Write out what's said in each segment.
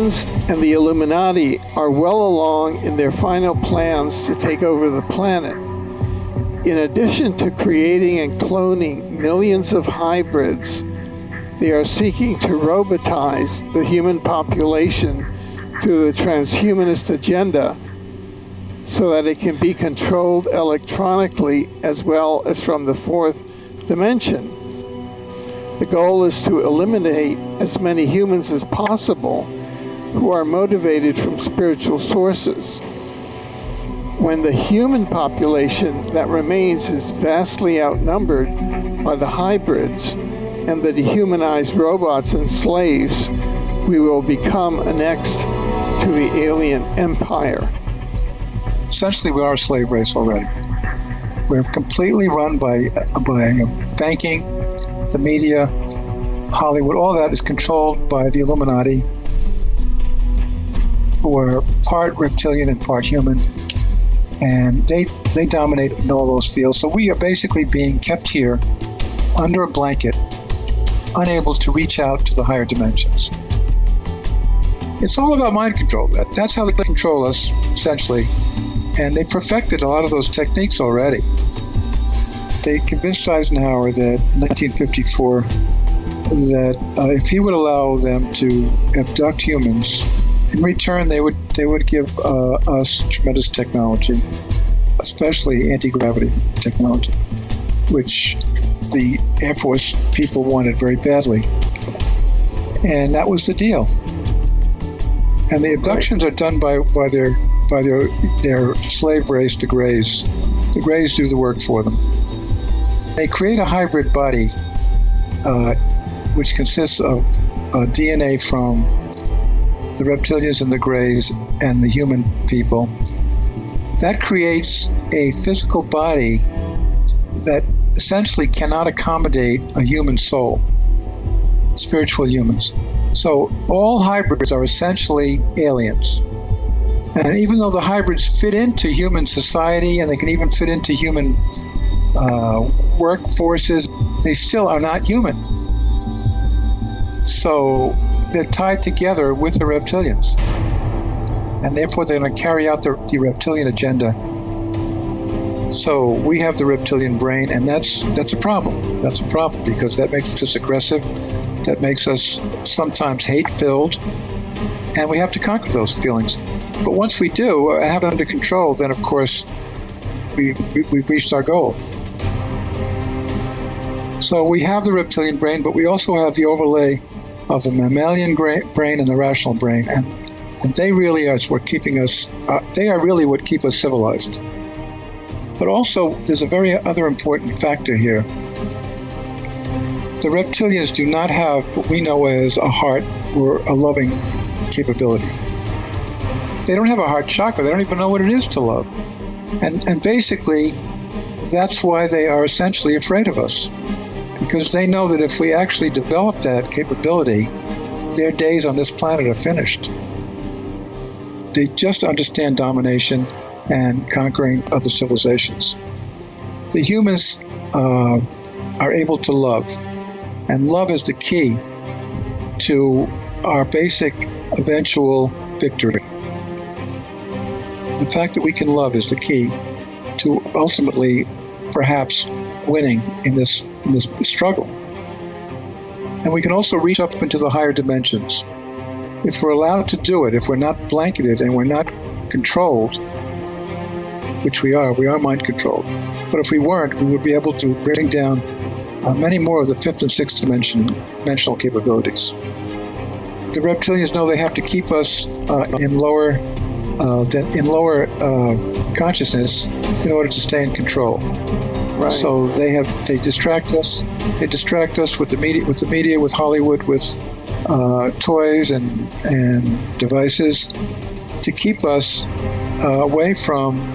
reptilians and the Illuminati are well along in their final plans to take over the planet. In addition to creating and cloning millions of hybrids, they are seeking to robotize the human population through the transhumanist agenda so that it can be controlled electronically as well as from the fourth dimension. The goal is to eliminate as many humans as possible who are motivated from spiritual sources. When the human population that remains is vastly outnumbered by the hybrids and the dehumanized robots and slaves, we will become annexed to the alien empire. Essentially, we are a slave race already. We're completely run by banking, the media, Hollywood. All that is controlled by the Illuminati, who are part reptilian and part human, and they dominate in all those fields. So we are basically being kept here under a blanket, unable to reach out to the higher dimensions. It's all about mind control. That's how they control us, essentially. And they perfected a lot of those techniques already. They convinced Eisenhower that in 1954 that if he would allow them to abduct humans, in return they would give us tremendous technology, especially anti-gravity technology, which the Air Force people wanted very badly. And that was the deal. And the abductions are done by their slave race, the Greys. The Greys do the work for them. They create a hybrid body, which consists of DNA from the reptilians and the Greys and the human people. That creates a physical body that essentially cannot accommodate a human soul, spiritual humans. So all hybrids are essentially aliens. And even though the hybrids fit into human society and they can even fit into human workforces, they still are not human. So they're tied together with the reptilians. And therefore they're going to carry out the reptilian agenda. So we have the reptilian brain, and that's a problem. That's a problem because that makes us aggressive, that makes us sometimes hate-filled, and we have to conquer those feelings. But once we do and have it under control, then of course we've reached our goal. So we have the reptilian brain, but we also have the overlay of the mammalian brain and the rational brain, and they really are what keeping us. They are really what keep us civilized. But also, there's a very other important factor here. The reptilians do not have what we know as a heart or a loving capability. They don't have a heart chakra. They don't even know what it is to love. And basically, that's why they are essentially afraid of us. Because they know that if we actually develop that capability, their days on this planet are finished. They just understand domination and conquering other civilizations. The humans are able to love, and love is the key to our basic eventual victory. The fact that we can love is the key to ultimately perhaps winning in this struggle. And we can also reach up into the higher dimensions. If we're allowed to do it, if we're not blanketed and we're not controlled, which we are mind controlled. But if we weren't, we would be able to bring down many more of the fifth and sixth dimensional capabilities. The reptilians know they have to keep us in lower consciousness in order to stay in control. Right. So they distract us. They distract us with the media, with Hollywood, with toys and devices to keep us away from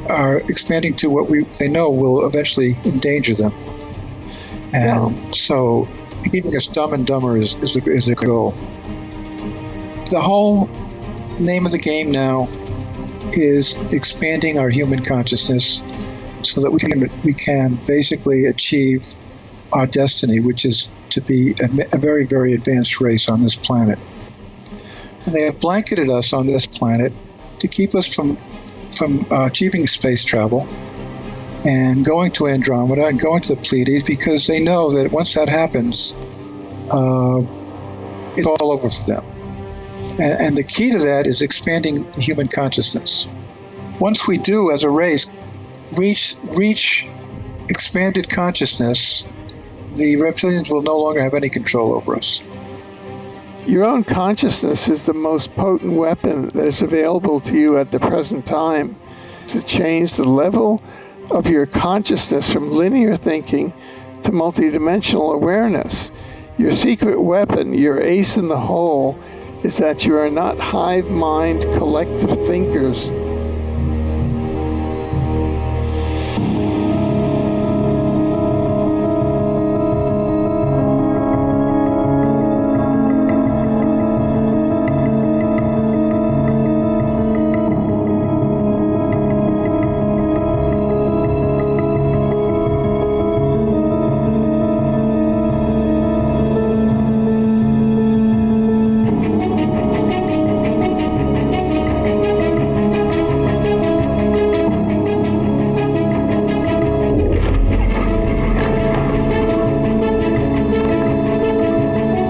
are expanding to what they know will eventually endanger them. And so keeping us dumb and dumber is the goal. The whole name of the game now is expanding our human consciousness so that we can basically achieve our destiny, which is to be a very, very advanced race on this planet. And they have blanketed us on this planet to keep us from achieving space travel and going to Andromeda and going to the Pleiades, because they know that once that happens, it's all over for them. And the key to that is expanding the human consciousness. Once we do, as a race, reach expanded consciousness, the reptilians will no longer have any control over us. Your own consciousness is the most potent weapon that is available to you at the present time to change the level of your consciousness from linear thinking to multidimensional awareness. Your secret weapon, your ace in the hole, is that you are not hive mind collective thinkers